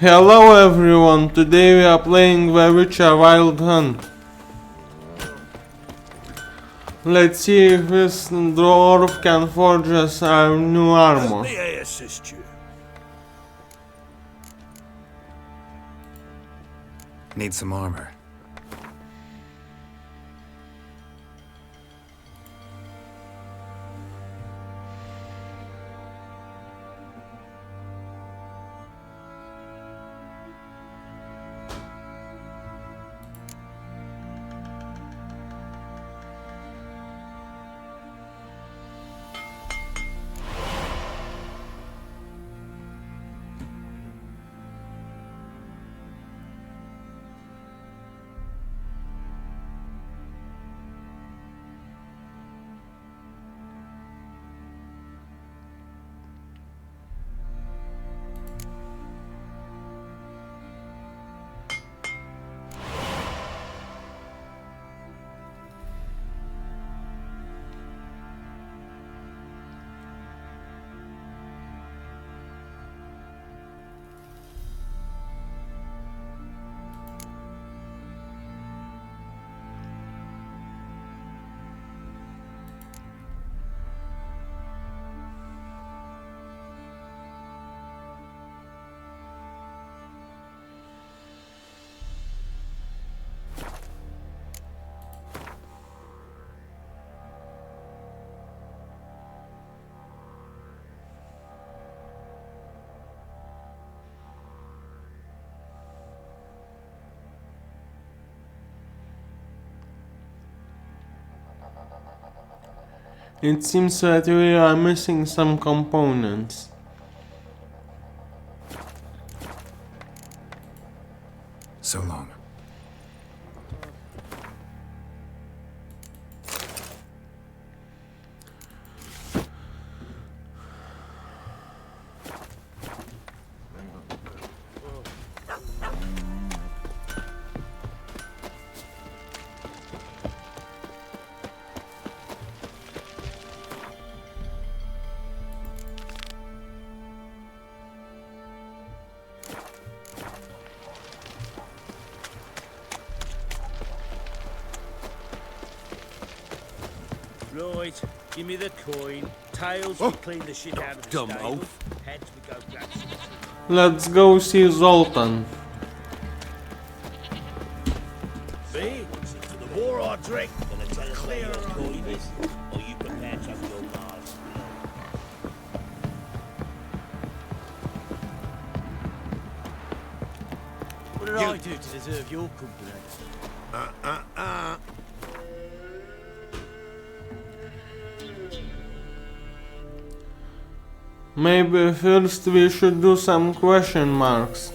Hello everyone, today we are playing The Witcher Wild Hunt. Let's see if this dwarf can forge us our new armor. May I assist you? Need some armor. It seems that we are missing some components. So long. Right, give me the coin. Tails, we clean the shit out of the Dumb stable. oaf. Heads, we go grab some. Let's go see Zoltan. See? For the war I drink, gonna tell us where your coin is, or you can patch up your lives. What did I do to deserve your company? Maybe first we should do some question marks.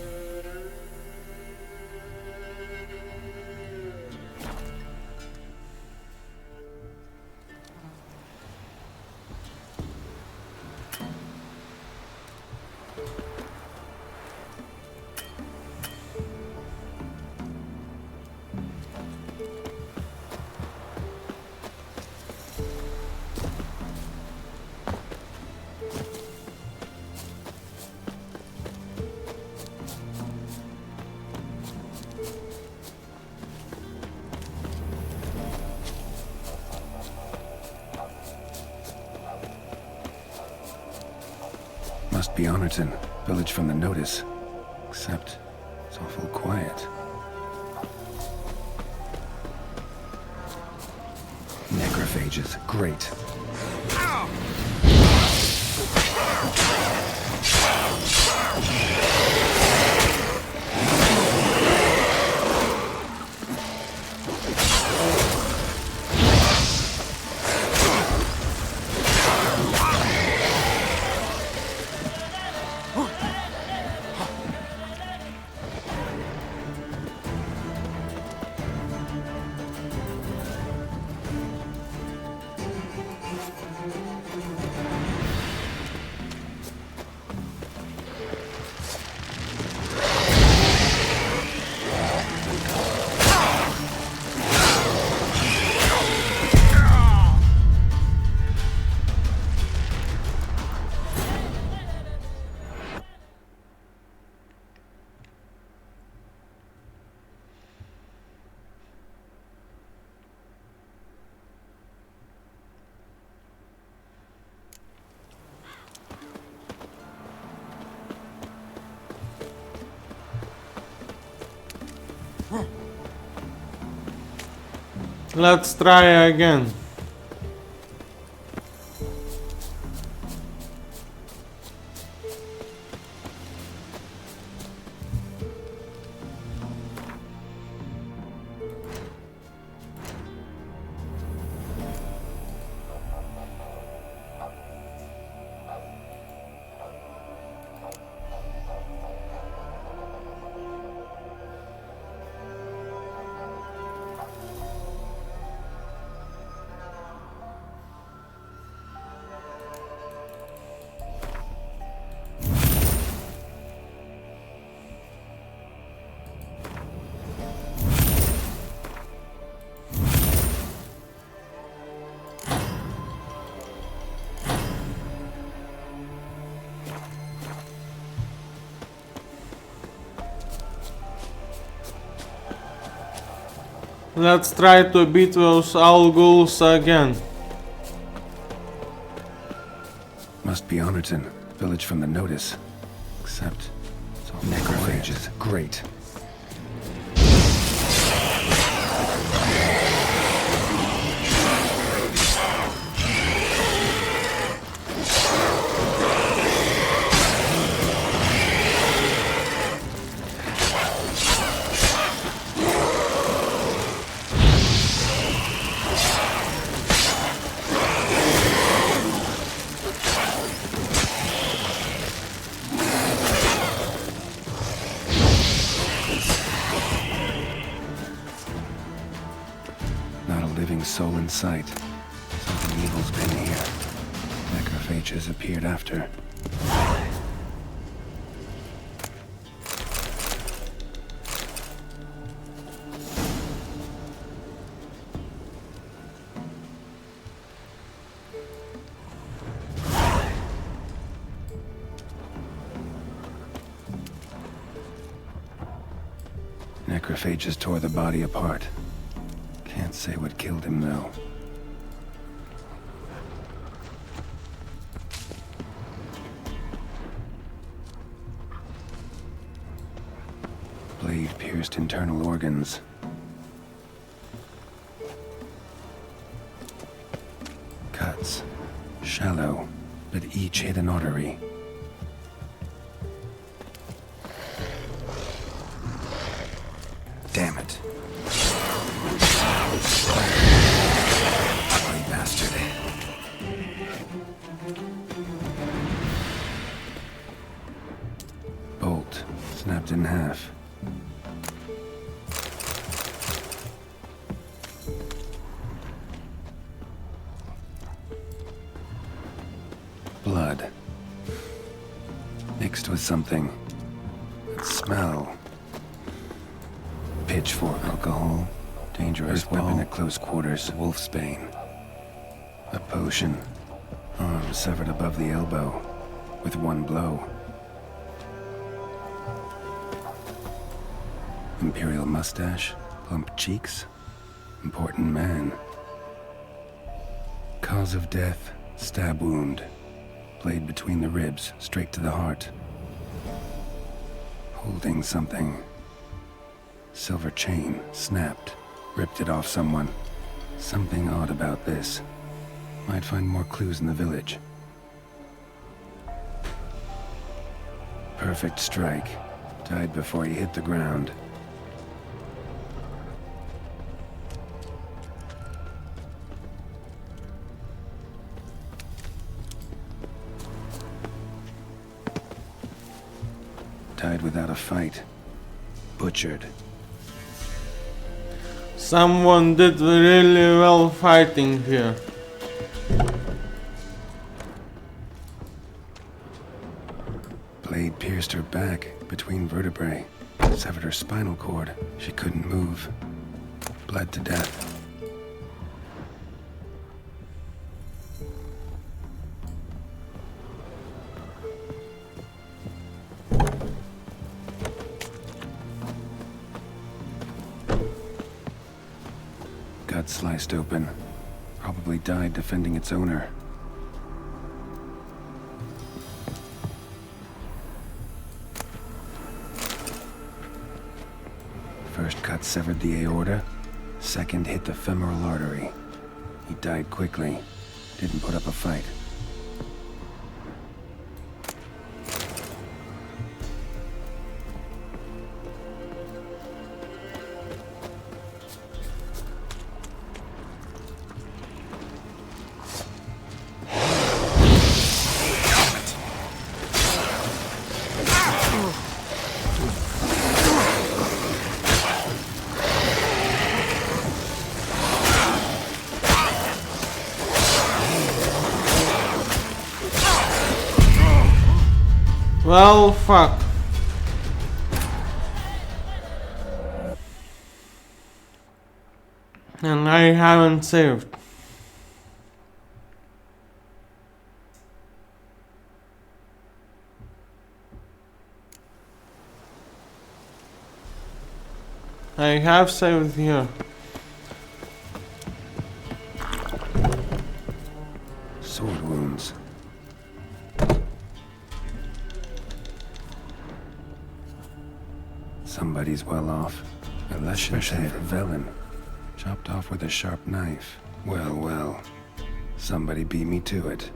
Must be Honorton, village from the notice. Except, it's awful quiet. Necrophages, great. Let's try again. Let's try to beat those owl ghouls again. Must be Honorton, village from the notice. Except it's all necrophages. Great. Soul in sight. Something evil's been here. Necrophages appeared after. Necrophages tore the body apart. Can't say what killed him, though. Blade pierced internal organs. Cuts. Shallow, but each hit an artery. Damn it. Bloody bastard. Bolt snapped in half. Blood. Mixed with something. That smell. Pitchfork alcohol. Dangerous weapon at close quarters. Wolfsbane. A potion. Arm severed above the elbow. With one blow. Imperial mustache. Plump cheeks. Important man. Cause of death. Stab wound. Blade between the ribs. Straight to the heart. Holding something. Silver chain. Snapped. Ripped it off someone. Something odd about this. Might find more clues in the village. Perfect strike. Died before he hit the ground. Died without a fight. Butchered. Someone did really well fighting here. Blade pierced her back between vertebrae. Severed her spinal cord. She couldn't move. Bled to death. Gut sliced open. Probably died defending its owner. First cut severed the aorta. Second hit the femoral artery. He died quickly. Didn't put up a fight. Well, fuck. And I haven't saved. I have saved here. Sword wounds. Somebody's well off. A luscious head of Velen. Chopped off with a sharp knife. Well, well. Somebody beat me to it.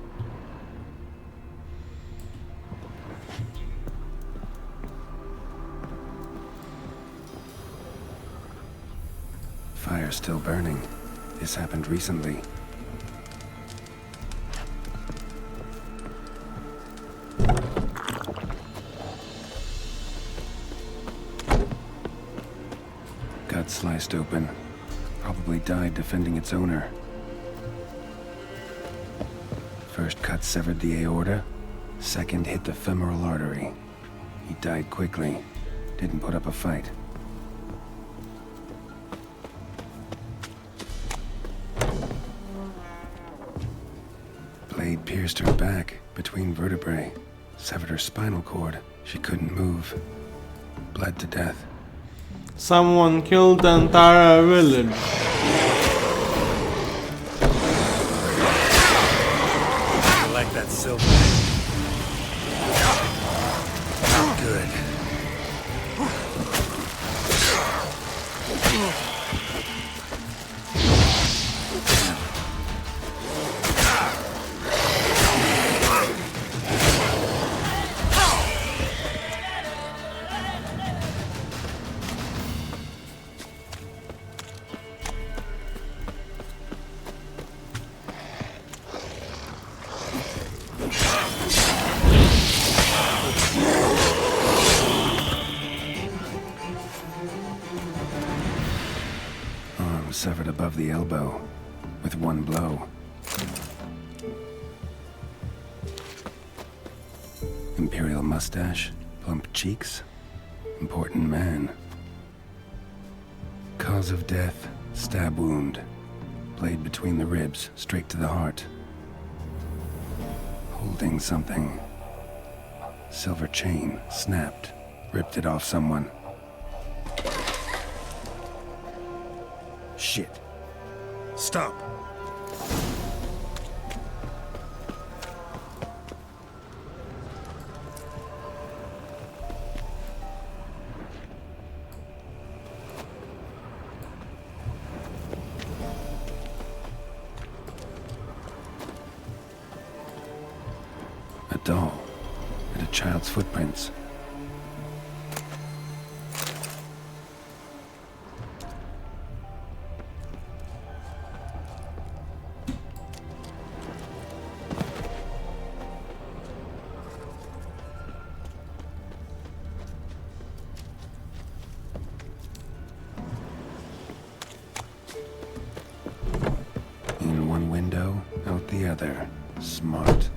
Fire's still burning. This happened recently. Gut sliced open. Probably died defending its owner. First cut severed the aorta. Second hit the femoral artery. He died quickly. Didn't put up a fight. Blade pierced her back between vertebrae. Severed her spinal cord. She couldn't move. Bled to death. Someone killed the entire village. I like that silver. Good. Severed above the elbow with one blow. Imperial mustache, plump cheeks, important man. Cause of death, stab wound. Blade between the ribs, straight to the heart. Holding something. Silver chain, snapped, ripped it off someone. Shit. Stop. A doll and a child's footprints. In one window, out the other. Smart.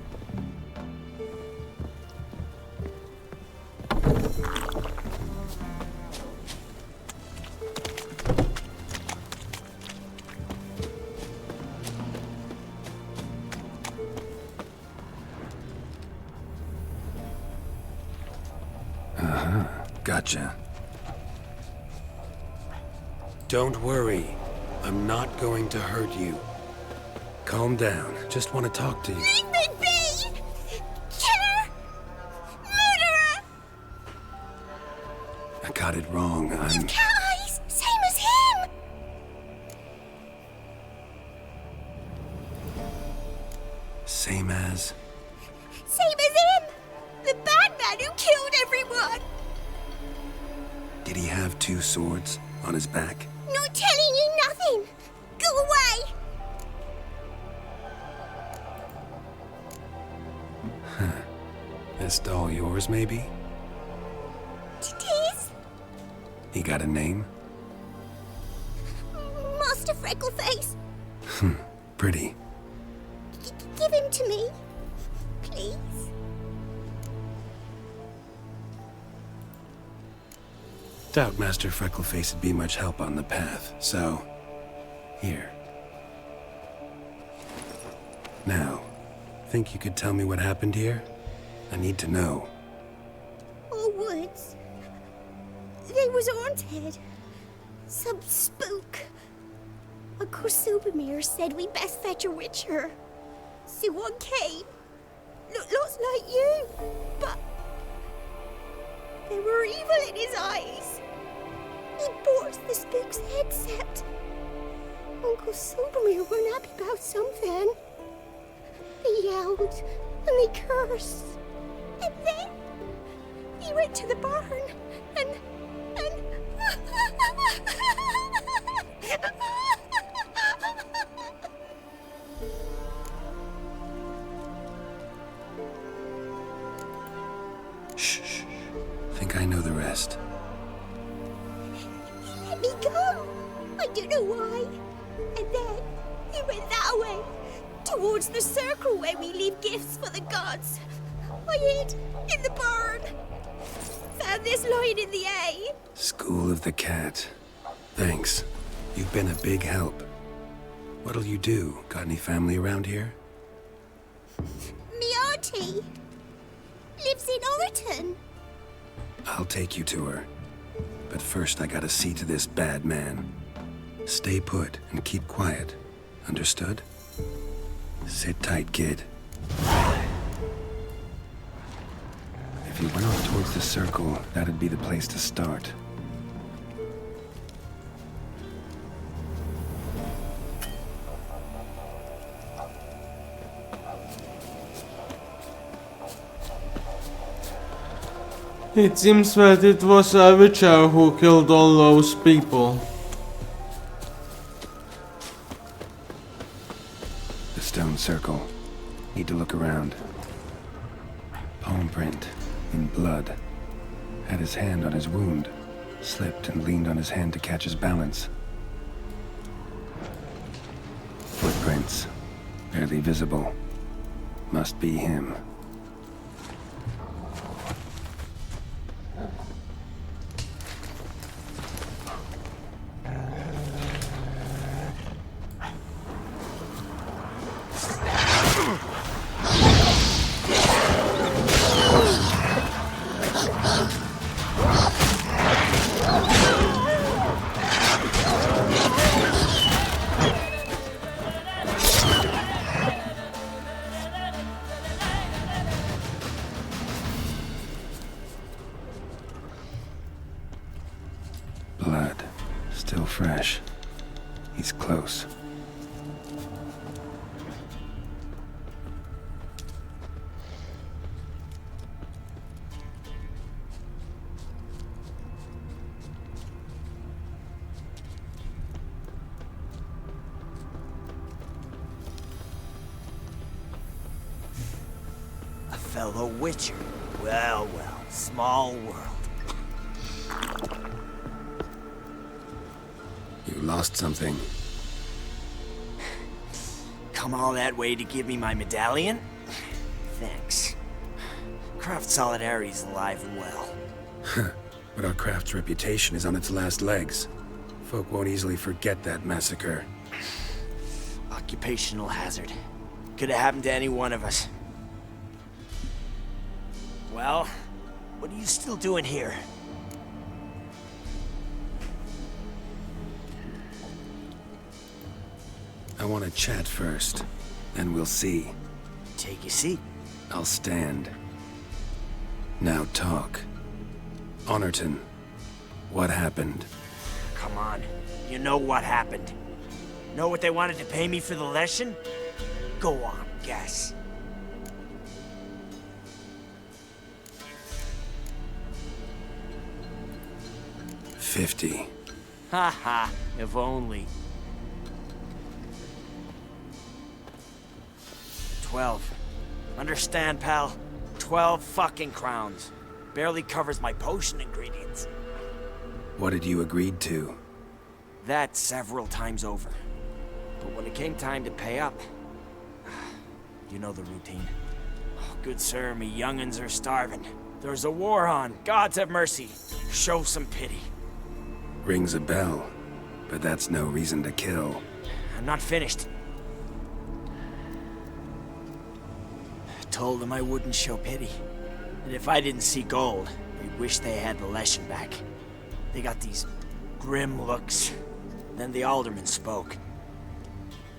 Gotcha. Don't worry. I'm not going to hurt you. Calm down. Just want to talk to you. Leave me be! Killer! Murderer! I got it wrong. You've cat eyes, same as him! Did he have 2 swords on his back? Not telling you nothing. Go away. This doll yours, maybe? It is? He got a name? Master Freckleface. Pretty. Give him to me. Please. Doubt Master Freckleface would be much help on the path, so... here. Now, think you could tell me what happened here? I need to know. All woods. They was haunted. Some spook. Uncle Supermere said we best fetch a witcher. So one came. Looks like you, but there were evil in his eyes. He bought the spook's headset. Uncle Supermere weren't happy about something. They yelled and they cursed. And then he went to the barn and Shh. Think I know the rest. he let me go. I don't know why. And then he went that way, towards the circle where we leave gifts for the gods. I hid in the barn. Found this lying in the hay. School of the Cat. Thanks. You've been a big help. What'll you do? Got any family around here? Me auntie lives in Orton. I'll take you to her. But first I gotta see to this bad man. Stay put and keep quiet. Understood? Sit tight, kid. If you went off towards the circle, that'd be the place to start. It seems that it was a witcher who killed all those people. The stone circle. Need to look around. Palm print. In blood. Had his hand on his wound. Slipped and leaned on his hand to catch his balance. Footprints. Barely visible. Must be him. Blood. Still fresh. He's close. A fellow witcher. Well, small world. You lost something. Come all that way to give me my medallion? Thanks. Craft Solidarity's alive and well. But our craft's reputation is on its last legs. Folk won't easily forget that massacre. Occupational hazard. Could have happened to any one of us. Well, what are you still doing here? I want to chat first, then we'll see. Take your seat. I'll stand. Now talk. Honorton, what happened? Come on. You know what happened. Know what they wanted to pay me for the lesson? Go on, guess. 50. Haha, if only. 12. Understand, pal? 12 fucking crowns. Barely covers my potion ingredients. What had you agreed to? That several times over. But when it came time to pay up, you know the routine. Oh, good sir, me young'uns are starving. There's a war on. Gods have mercy. Show some pity. Rings a bell, but that's no reason to kill. I'm not finished. Told them I wouldn't show pity. And if I didn't see gold, they'd wish they had the Leshen back. They got these grim looks. Then the alderman spoke.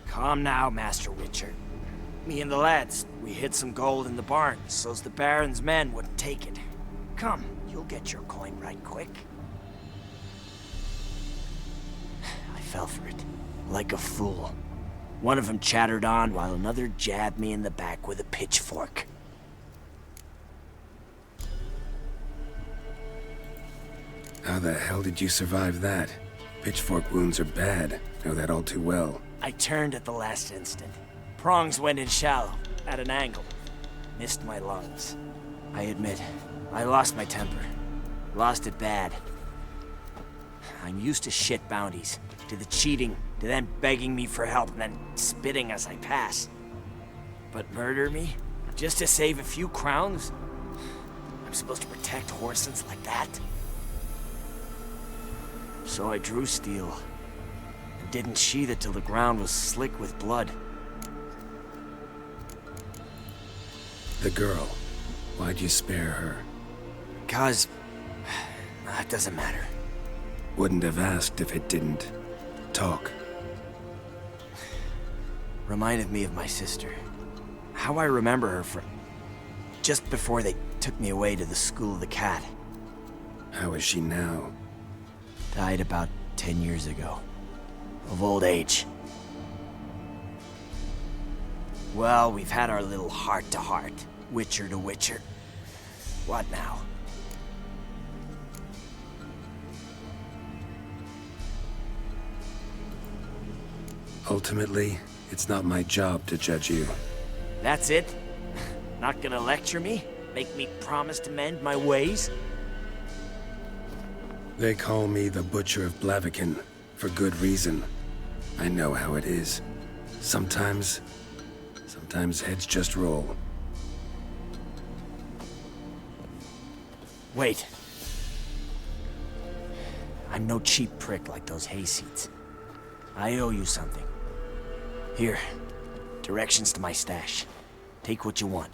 Calm now, Master Witcher. Me and the lads, we hid some gold in the barn, so's the Baron's men wouldn't take it. Come, you'll get your coin right quick. I fell for it, like a fool. One of them chattered on while another jabbed me in the back with a pitchfork. How the hell did you survive that? Pitchfork wounds are bad. Know that all too well. I turned at the last instant. Prongs went in shallow, at an angle. Missed my lungs. I admit, I lost my temper. Lost it bad. I'm used to shit bounties, to the cheating, to them begging me for help and then spitting as I pass. But murder me? Just to save a few crowns? I'm supposed to protect Horsens like that? So I drew steel, and didn't sheathe it till the ground was slick with blood. The girl. Why'd you spare her? 'Cause... it doesn't matter. Wouldn't have asked if it didn't talk. Reminded me of my sister. How I remember her from... just before they took me away to the School of the Cat. How is she now? Died about 10 years ago. Of old age. Well, we've had our little heart-to-heart. Witcher to Witcher. What now? Ultimately, it's not my job to judge you. That's it? Not gonna lecture me? Make me promise to mend my ways? They call me the Butcher of Blaviken, for good reason. I know how it is. Sometimes heads just roll. Wait. I'm no cheap prick like those hayseeds. I owe you something. Here, directions to my stash. Take what you want.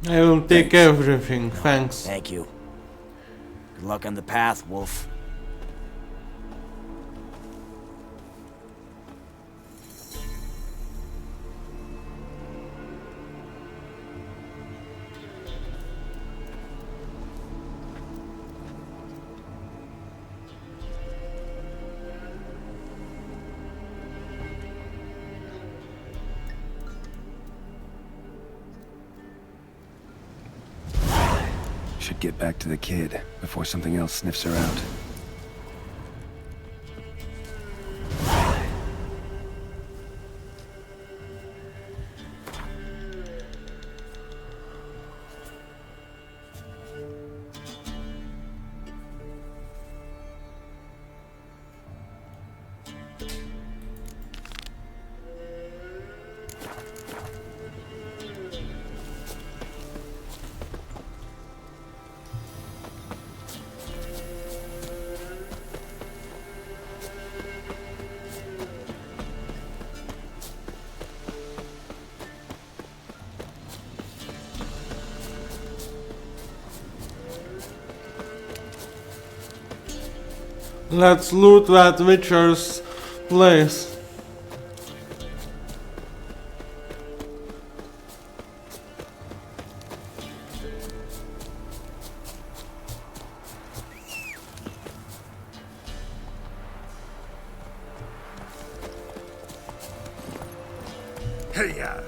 I will take everything, thanks. Thank you. Good luck on the path, Wolf. Should get back to the kid before something else sniffs her out. Let's loot that Witcher's place. Hey-ya!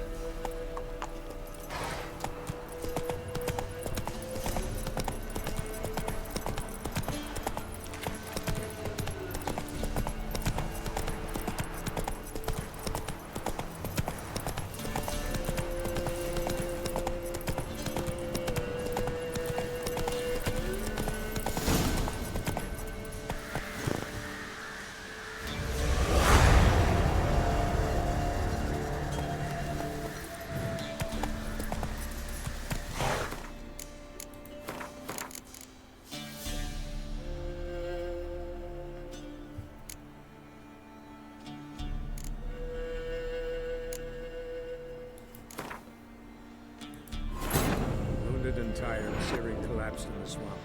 lost in the swamp.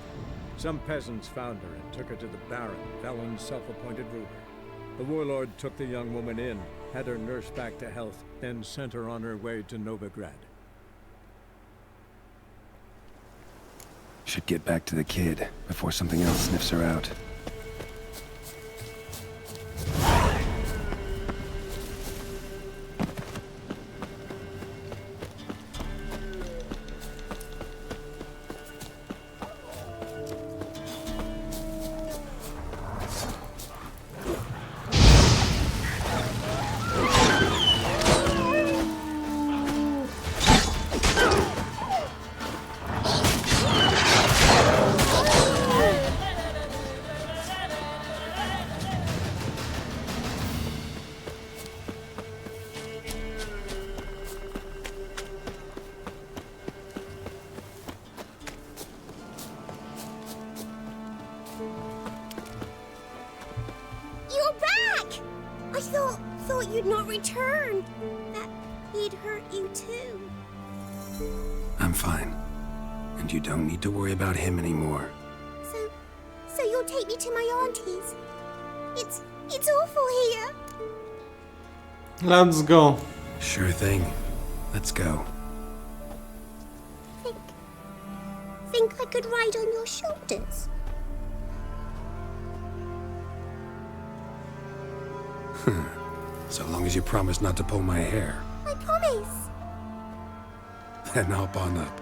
Some peasants found her and took her to the Baron, Valen's self-appointed ruler. The warlord took the young woman in, had her nursed back to health, then sent her on her way to Novigrad. Should get back to the kid before something else sniffs her out. You're back! I thought you'd not return. That he'd hurt you too. I'm fine. And you don't need to worry about him anymore. So you'll take me to my auntie's. It's awful here. Let's go. Sure thing. Let's go. Think I could ride on your shoulders? So long as you promise not to pull my hair. I promise. Then hop on up.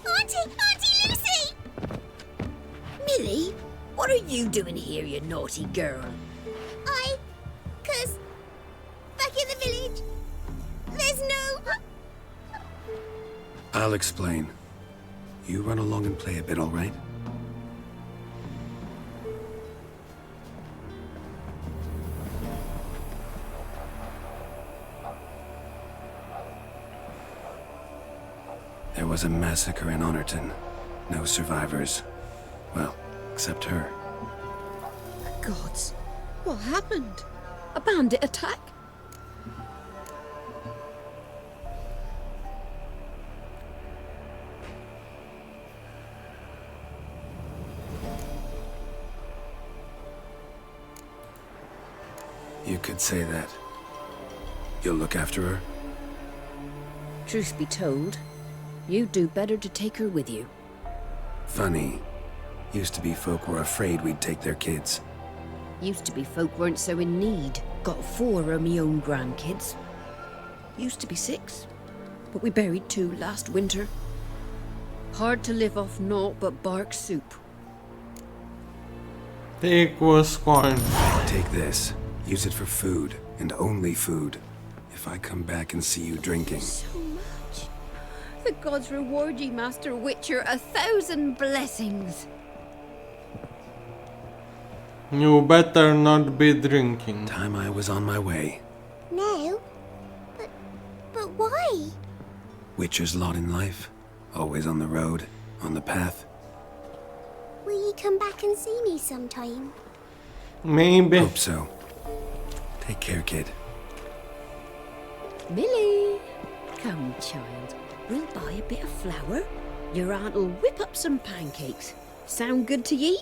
Auntie Lucy! Millie, what are you doing here, you naughty girl? 'Cause back in the village, there's no... I'll explain. You run along and play a bit, all right? There was a massacre in Honorton. No survivors. Well, except her. Gods, what happened? A bandit attack? You could say that. You'll look after her? Truth be told, you'd do better to take her with you. Funny. Used to be folk were afraid we'd take their kids. Used to be folk weren't so in need. Got 4 of me own grandkids. Used to be 6, but we buried 2 last winter. Hard to live off naught but bark soup. Take was coin. Take this. Use it for food, and only food. If I come back and see you drinking. So much. The gods reward ye, Master Witcher, 1,000 blessings. You better not be drinking. Time I was on my way. No. But why? Witcher's lot in life. Always on the road, on the path. Will you come back and see me sometime? Maybe. Hope so. Take care, kid. Millie, come, child. We'll buy a bit of flour. Your aunt'll whip up some pancakes. Sound good to ye?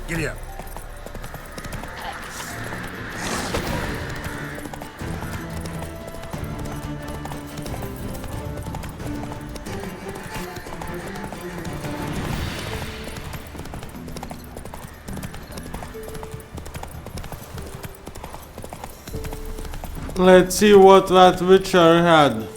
Giddy up. Let's see what that witcher had.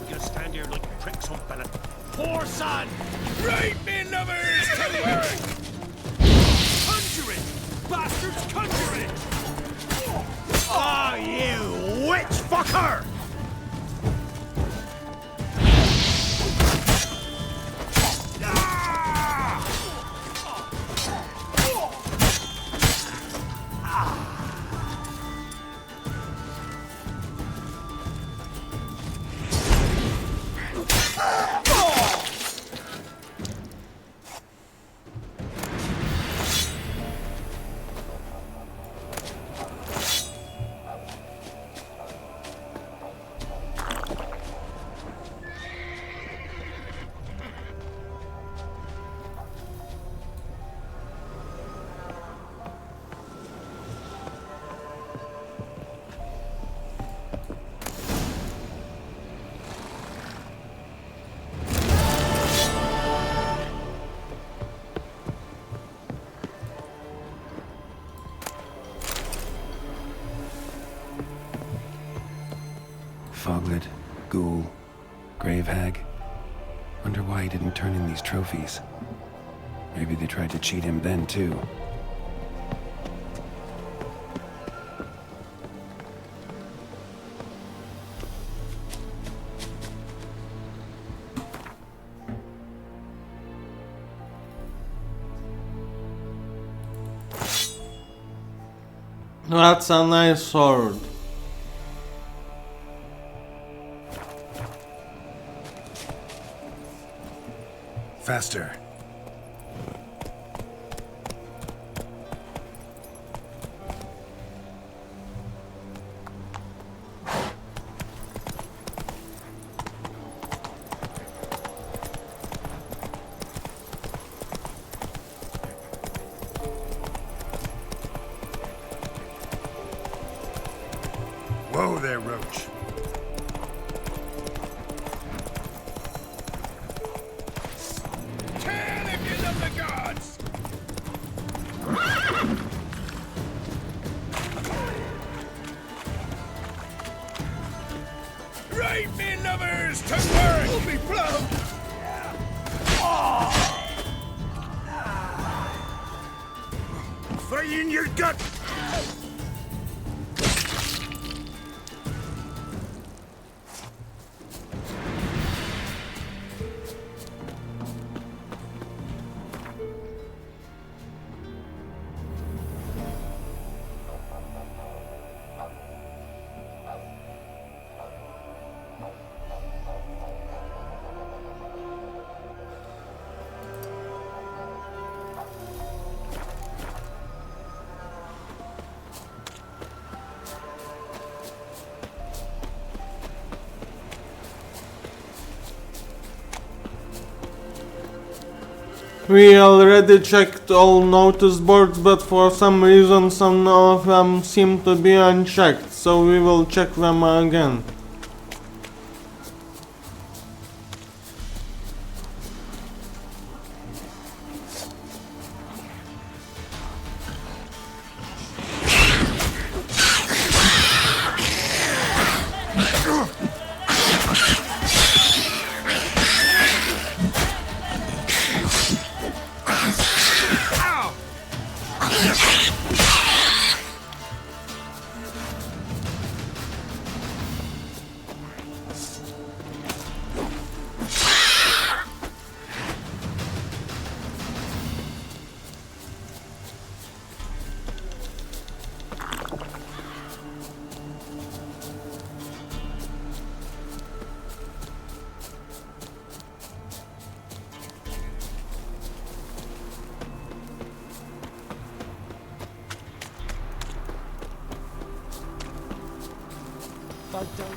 We can stand here like pricks on Bennett. Poor son! Right, me lovers! To work! Conjure it! Bastards, conjure it! Oh, you witch fucker! Foglet, ghoul, grave hag. Wonder why he didn't turn in these trophies. Maybe they tried to cheat him then too. That's a nice sword. Faster. Whoa there, Roach. Turn if you love the gods! Right, me lovers, to work! Hold me blow! Fire in your gut! We already checked all notice boards, but for some reason some of them seem to be unchecked, so we will check them again. done.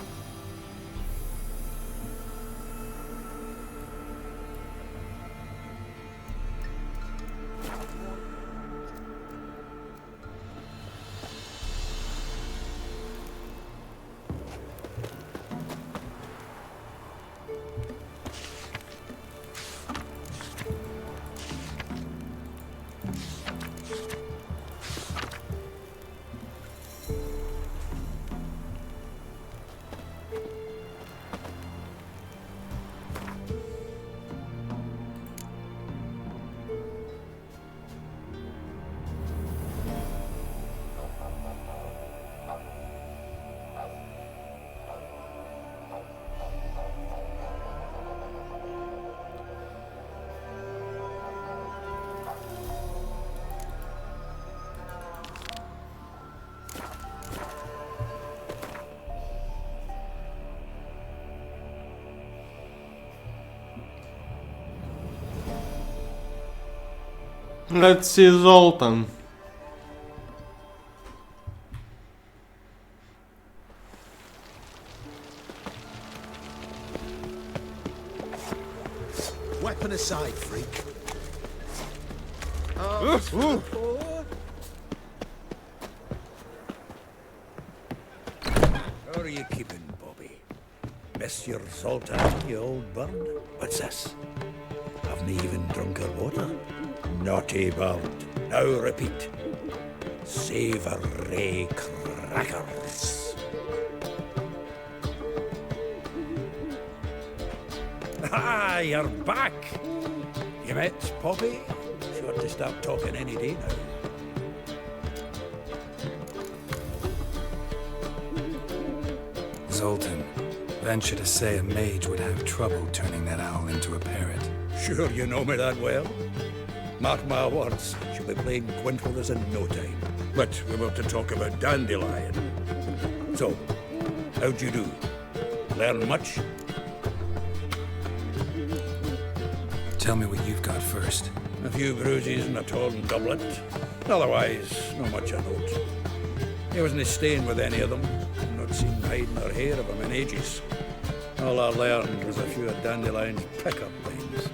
Let's see Zoltan. Weapon aside, freak. How are you keeping, Bobby? Miss your Zoltan, you old bird? What's this? Haven't even drunk her water? Naughty bird. Now repeat. Savoury crackers. Ah, you're back. You met Poppy? She ought to start talking any day now. Zoltan, venture to say a mage would have trouble turning that owl into a parrot. Sure you know me that well. Mark my words, she'll be playing Gwent with us in no time. But we were to talk about Dandelion. So, how'd you do? Learn much? Tell me what you've got first. A few bruises and a torn doublet. Otherwise, not much I note. He wasn't staying with any of them. Not seen hiding or hair of him in ages. All I learned was a few of Dandelion's pickup lines.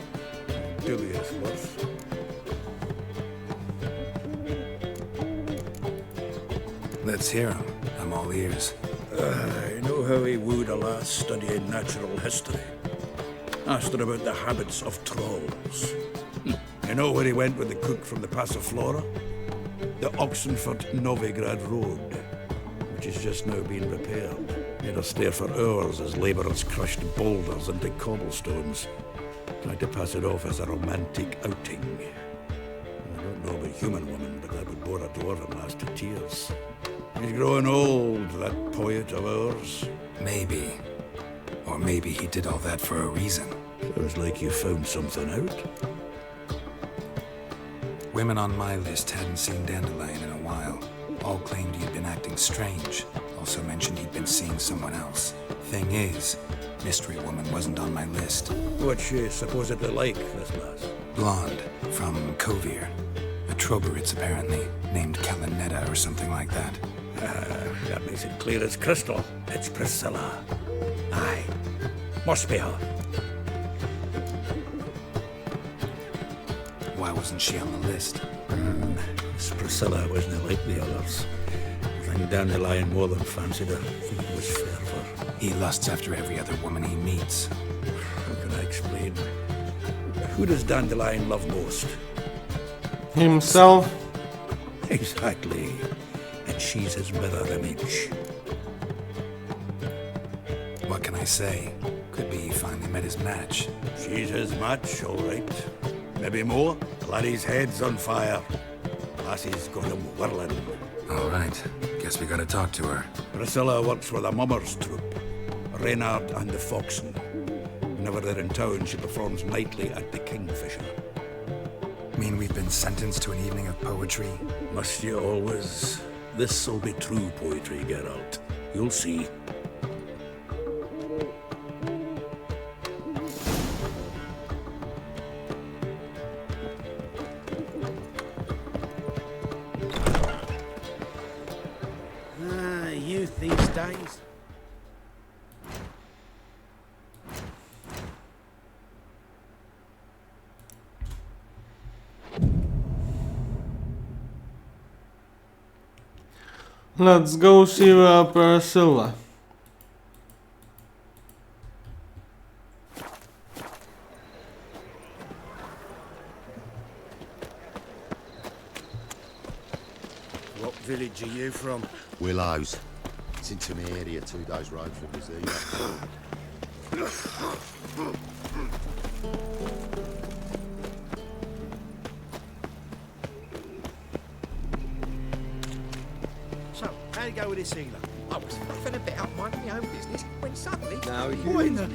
Dubious worth. Let's hear him. I'm all ears. I know how he wooed a lass studying natural history. Asked her about the habits of trolls. You know where he went with the cook from the Passiflora? The Oxenford Novigrad Road, which is just now being repaired. Made us stare for hours as labourers crushed boulders into cobblestones, tried to pass it off as a romantic outing. I don't know about human woman, but that would bore a dwarven lass to tears. He's growing old, that poet of ours. Maybe. Or maybe he did all that for a reason. Sounds like you found something out. Women on my list hadn't seen Dandelion in a while. All claimed he'd been acting strange. Also mentioned he'd been seeing someone else. Thing is, Mystery Woman wasn't on my list. What's she supposedly like, this lass? Blonde, from Kovir. A Troberitz, apparently, named Kalanetta or something like that. That makes it clear as crystal. It's Priscilla. Aye. Must be her. Why wasn't she on the list? This Priscilla wasn't like the others. I think Dandelion more than fancied her. I think it was fervour. He lusts after every other woman he meets. How can I explain? Who does Dandelion love most? Himself. Exactly. And she's his mirror image. What can I say? Could be he finally met his match. She's his match, all right. Maybe more. The laddie's head's on fire. Lassie's got him whirling. All right. Guess we gotta talk to her. Priscilla works with a mummers troupe. Reynard and the Foxen. Whenever they're in town, she performs nightly at the Kingfisher. Mean we've been sentenced to an evening of poetry? Must you always? This'll be true poetry, Geralt. You'll see. Youth these days. Let's go see Priscilla. What village are you from? Willows. It's into my area, 2 days road from Priscilla. So, how you go with this healer? I was faffing about minding my own business when suddenly... Now you... What in the...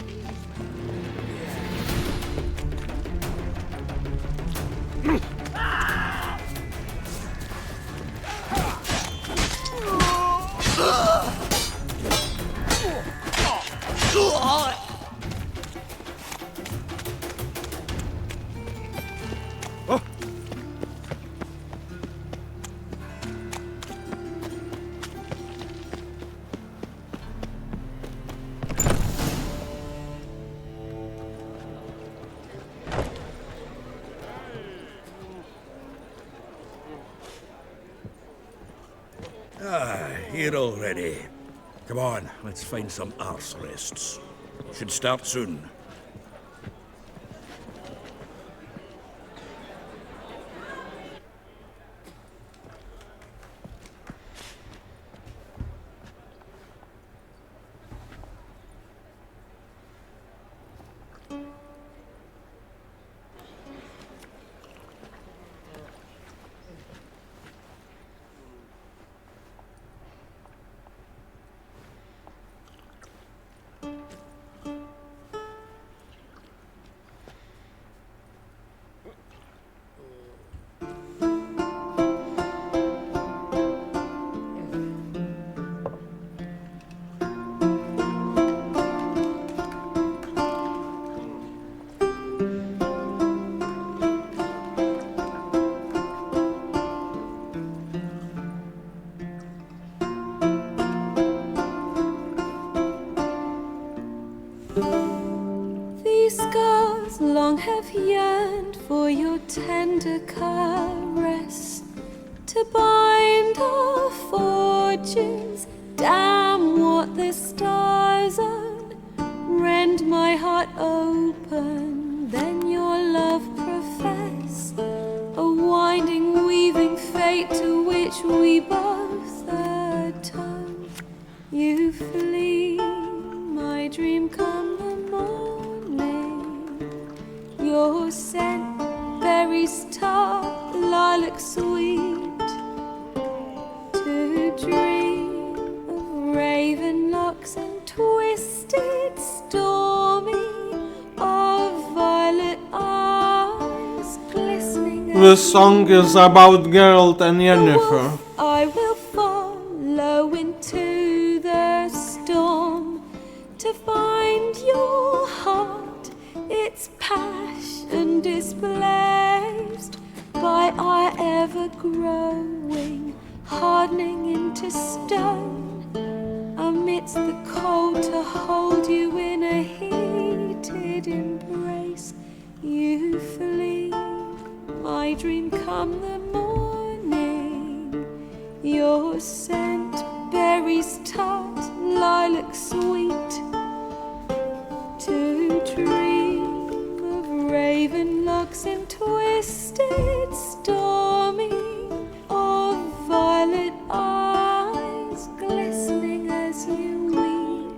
Here already. Come on, let's find some arse rests. Should start soon. Long have yearned for your tender caress, to bind our fortunes. Damn what the stars own. Rend my heart open, then your love profess. A winding, weaving fate to which we both atone. You flee, my dream come the morning. Your scent, berries tart, lilac sweet. To dream of raven locks and twisted, stormy, of violet eyes glistening. This song is about Geralt and Yennefer. I will follow into the storm to find your heart, its passion displaced by our ever-growing, hardening into stone. Amidst the cold to hold you in a heated embrace. You flee, my dream come the morning. Your scent, berries tart, lilac sweet. To dream of raven locks and twisted, stormy, of violet eyes glistening as you weep.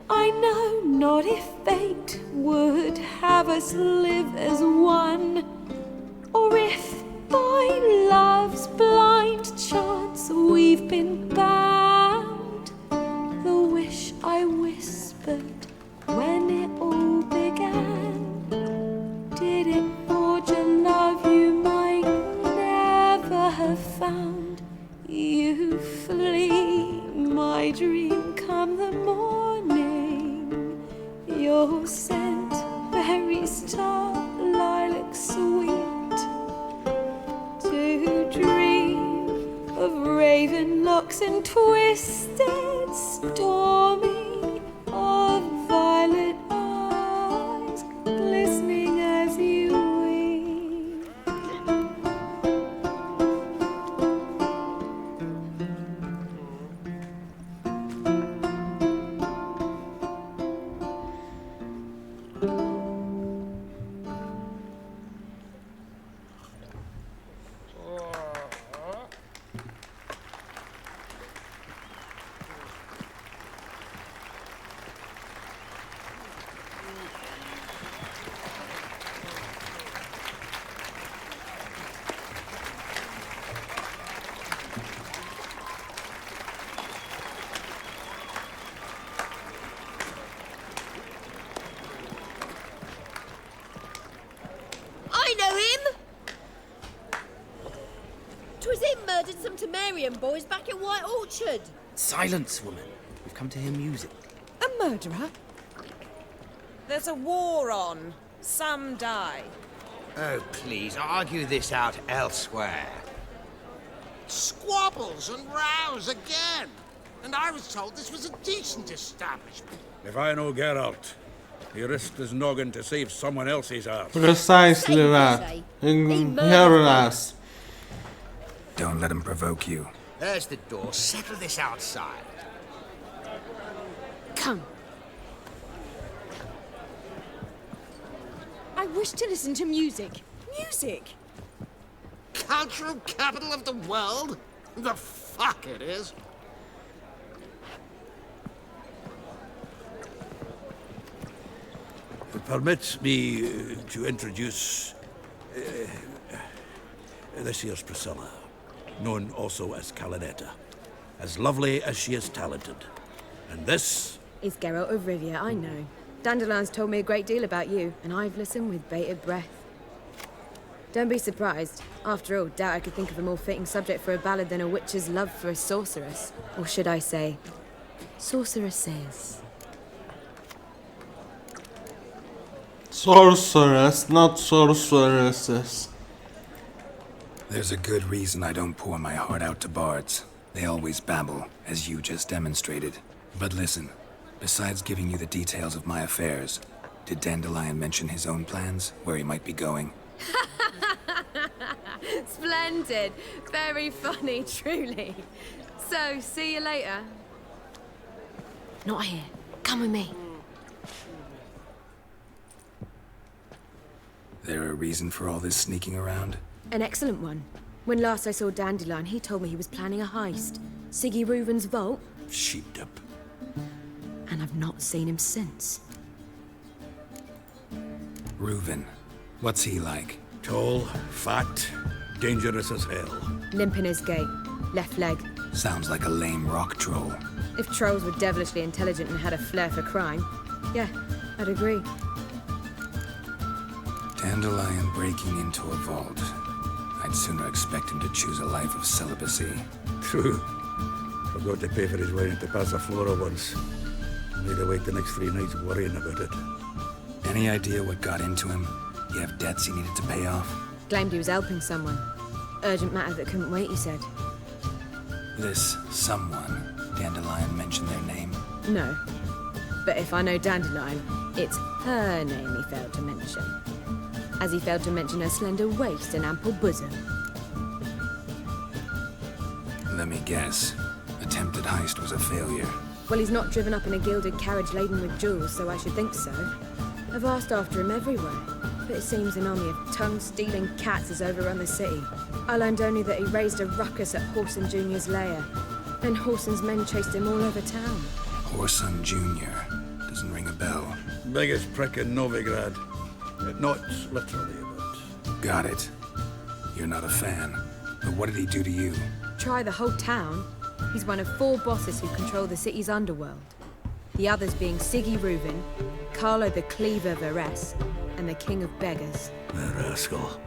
I know not if fate would have us live as one, or if by love's blind chance we've been bound. The wish I whispered when it all began, did it forge a love you might never have found? You flee, my dream come the morning. Your scent, berries tart, lilac sweet. To dream of raven locks and twisted, stormy, of violet eyes glistening as you weep. some Temerian boys back at White Orchard. Silence, woman. We've come to hear music. A murderer? There's a war on. Some die. Oh, please, argue this out elsewhere. Squabbles and rows again. And I was told this was a decent establishment. If I know Geralt, he risked his noggin to save someone else's ass. Precisely that. Hear us. Don't let him provoke you. There's the door. Settle this outside. Come. I wish to listen to music. Music. Cultural capital of the world? The fuck it is. Permit me to introduce... this here's Priscilla, known also as Calinetta. As lovely as she is talented. And this... It's Geralt of Rivia, I know. Dandelion's told me a great deal about you, and I've listened with bated breath. Don't be surprised. After all, doubt I could think of a more fitting subject for a ballad than a witch's love for a sorceress. Or should I say, sorceresses. Sorceress, not sorceresses. There's a good reason I don't pour my heart out to bards. They always babble, as you just demonstrated. But listen, besides giving you the details of my affairs, did Dandelion mention his own plans, where he might be going? Splendid. Very funny, truly. So, see you later. Not here. Come with me. There a reason for all this sneaking around? An excellent one. When last I saw Dandelion, he told me he was planning a heist. Sigi Reuven's vault. Sheeped up. And I've not seen him since. Reuven. What's he like? Tall, fat, dangerous as hell. Limp in his gait. Left leg. Sounds like a lame rock troll. If trolls were devilishly intelligent and had a flair for crime, yeah, I'd agree. Dandelion breaking into a vault. I'd sooner expect him to choose a life of celibacy. True. Forgot to pay for his way into Passaflora once. Made awake the next 3 nights worrying about it. Any idea what got into him? You have debts he needed to pay off? Claimed he was helping someone. Urgent matter that couldn't wait, he said. This someone, Dandelion mentioned their name? No. But if I know Dandelion, it's her name he failed to mention. As he failed to mention her slender waist and ample bosom. Let me guess. Attempted heist was a failure. Well, he's not driven up in a gilded carriage laden with jewels, so I should think so. I've asked after him everywhere, but it seems an army of tongue-stealing cats has overrun the city. I learned only that he raised a ruckus at Whoreson Jr.'s lair. Then Whoreson's men chased him all over town. Whoreson Jr. Doesn't ring a bell. Biggest prick in Novigrad. Not literally, but... Got it. You're not a fan. But what did he do to you? Try the whole town. He's one of 4 bosses who control the city's underworld. The others being Sigi Reuven, Carlo the Cleaver Varese, and the King of Beggars. The rascal.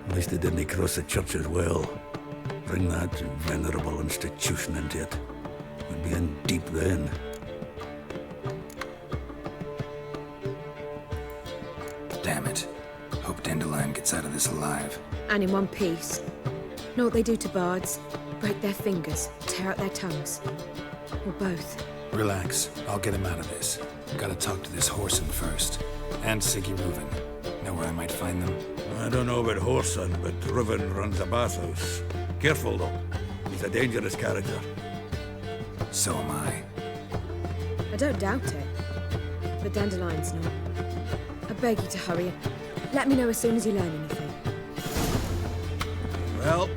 At least he didn't cross the church as well. Bring that venerable institution into it. We'd be in deep then. Damn it. Hope Dandelion gets out of this alive. And in one piece. Know what they do to bards? Break their fingers, tear out their tongues. Or both. Relax. I'll get him out of this. Gotta talk to this Whoreson first. And Sigi Reuven. Know where I might find them? I don't know about Whoreson, but Reuven runs a bathhouse. Careful, though. He's a dangerous character. So am I. I don't doubt it. But Dandelion's not. I beg you to hurry. Let me know as soon as you learn anything. Well...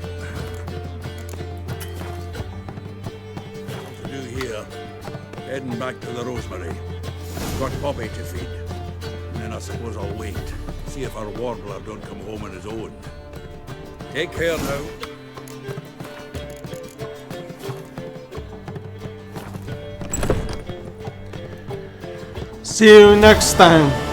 what to do here? Heading back to the Rosemary. Got Bobby to feed. And then I suppose I'll wait. See if our warbler don't come home on his own. Take care now. See you next time.